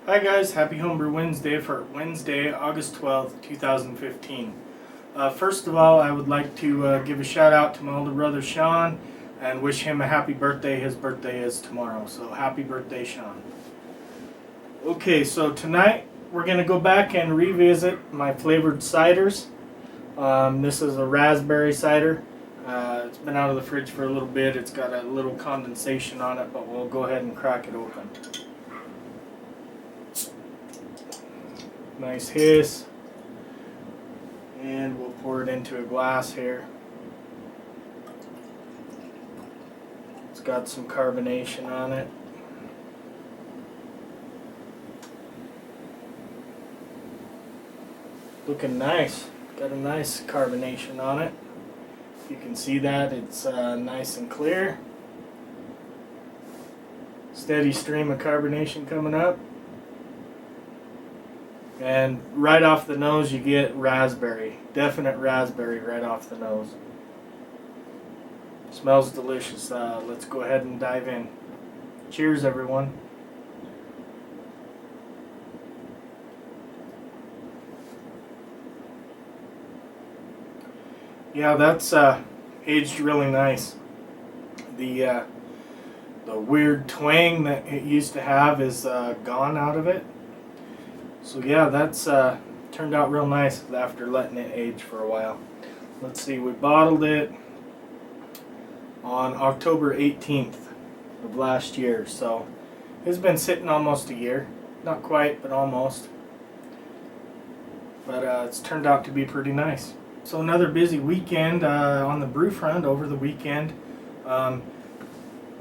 Hi guys, happy Homebrew Wednesday for Wednesday, August 12th, 2015. First of all, I would like to give a shout out to my older brother Sean and wish him a happy birthday. His birthday is tomorrow, so happy birthday, Sean. Okay, so tonight we're going to go back and revisit my flavored ciders. This is a raspberry cider. It's been out of the fridge for a little bit. It's got a little condensation on it, but we'll go ahead and crack it open. Nice hiss, and we'll pour it into a glass here. It's got some carbonation on it. Looking nice. Got a nice carbonation on it. You can see that it's nice and clear. Steady stream of carbonation coming up. And right off the nose you get raspberry. Definite raspberry right off the nose. Smells delicious. Let's go ahead and dive in. Cheers, everyone. Yeah, that's aged really nice. The weird twang that it used to have is gone out of it. So yeah, that's turned out real nice after letting it age for a while. Let's see, we bottled it on October 18th of last year, so it's been sitting almost a year. Not quite, but almost. But it's turned out to be pretty nice. So another busy weekend on the brew front over the weekend. Had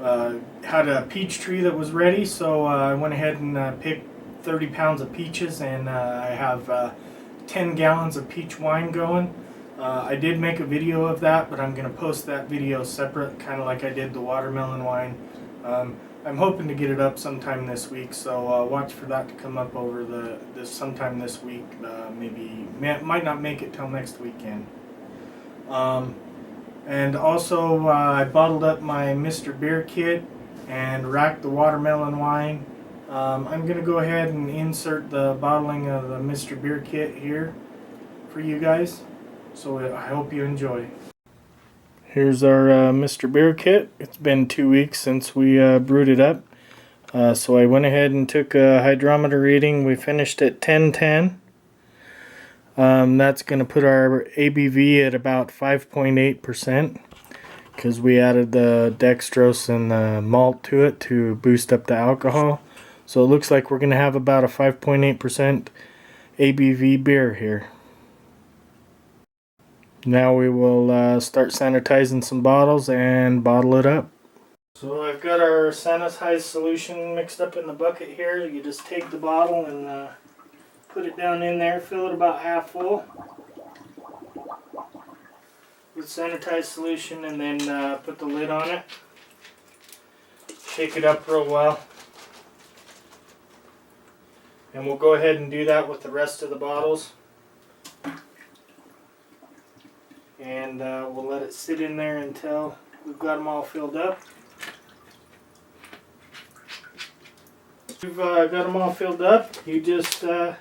a peach tree that was ready, so I went ahead and picked 30 pounds of peaches, and I have 10 gallons of peach wine going. I did make a video of that, but I'm going to post that video separate, kind of like I did the watermelon wine. I'm hoping to get it up sometime this week, so watch for that to come up over sometime this week. Might not make it till next weekend. And also I bottled up my Mr. Beer kit and racked the watermelon wine. I'm going to go ahead and insert the bottling of the Mr. Beer kit here for you guys, so I hope you enjoy. Here's our Mr. Beer kit. It's been 2 weeks since we brewed it up, so I went ahead and took a hydrometer reading. We finished at 1010. That's going to put our ABV at about 5.8%. because we added the dextrose and the malt to it to boost up the alcohol. So it looks like we're going to have about a 5.8% ABV beer here. Now we will start sanitizing some bottles and bottle it up. So I've got our sanitized solution mixed up in the bucket here. You just take the bottle and put it down in there, fill it about half full with sanitized solution, and then put the lid on it. Shake it up real well. And we'll go ahead and do that with the rest of the bottles. And we'll let it sit in there until we've got them all filled up. We've got them all filled up. You just dump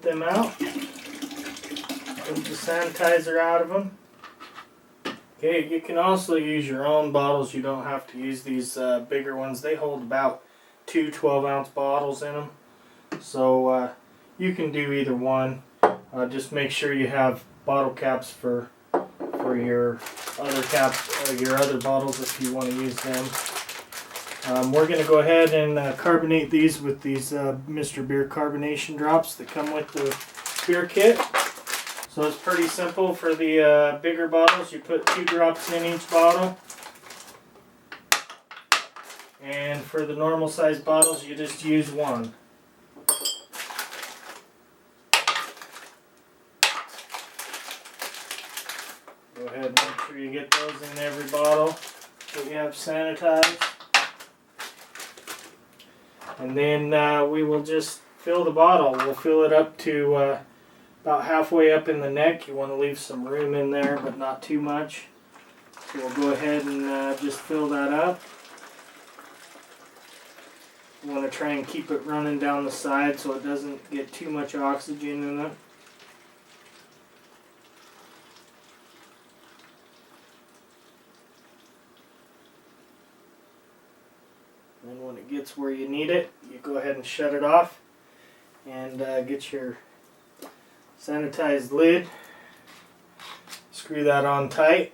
them out. Dump the sanitizer out of them. Okay, you can also use your own bottles. You don't have to use these bigger ones. They hold about 2 12-ounce bottles in them. So you can do either one. Just make sure you have bottle caps for your other caps, your other bottles if you want to use them. We're going to go ahead and carbonate these with these Mr. Beer carbonation drops that come with the beer kit. So it's pretty simple. For the bigger bottles, you put 2 drops in each bottle. And for the normal size bottles, you just use 1. ahead and make sure you get those in every bottle that you have sanitized. And then we will just fill the bottle. We'll fill it up to about halfway up in the neck. You want to leave some room in there, but not too much. So we'll go ahead and just fill that up. You want to try and keep it running down the side so it doesn't get too much oxygen in it. And when it gets where you need it, you go ahead and shut it off and get your sanitized lid. Screw that on tight.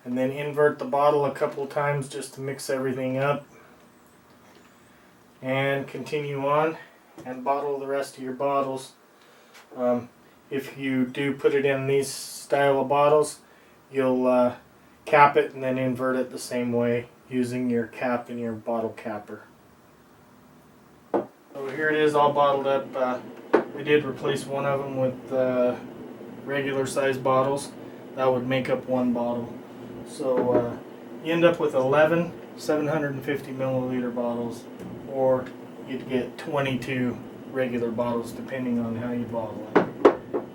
And then invert the bottle a couple of times just to mix everything up. And continue on and bottle the rest of your bottles. If you do put it in these style of bottles, you'll cap it and then invert it the same way using your cap and your bottle capper. So here it is all bottled up. We did replace one of them with regular size bottles. That would make up one bottle. So you end up with 11 750 milliliter bottles, or you'd get 22 regular bottles depending on how you bottle it.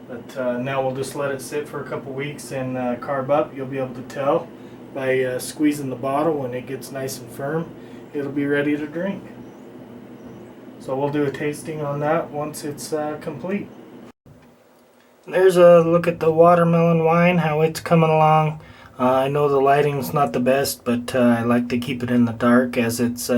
But now we'll just let it sit for a couple weeks and carb up. You'll be able to tell by squeezing the bottle. When it gets nice and firm, it'll be ready to drink. So we'll do a tasting on that once it's complete. There's a look at the watermelon wine, how it's coming along. I know the lighting's not the best, but I like to keep it in the dark as it's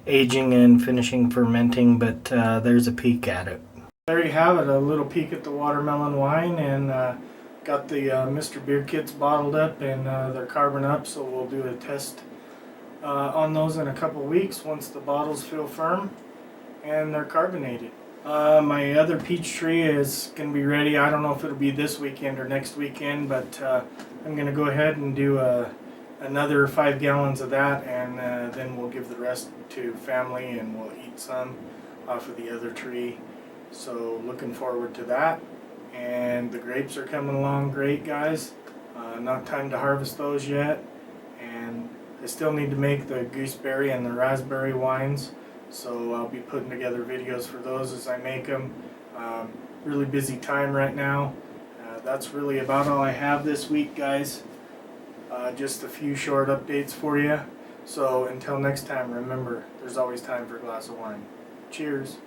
aging and finishing fermenting, but there's a peek at it. There you have it, a little peek at the watermelon wine, and got the Mr. Beer kits bottled up and they're carbon up, so we'll do a test on those in a couple weeks once the bottles feel firm and they're carbonated. My other peach tree is going to be ready. I don't know if it'll be this weekend or next weekend, but I'm going to go ahead and do another 5 gallons of that, and then we'll give the rest to family and we'll eat some off of the other tree. So looking forward to that. And the grapes are coming along great, guys. Not time to harvest those yet. And I still need to make the gooseberry and the raspberry wines. So I'll be putting together videos for those as I make them. Really busy time right now. That's really about all I have this week, guys. Just a few short updates for you. So until next time, remember, there's always time for a glass of wine. Cheers.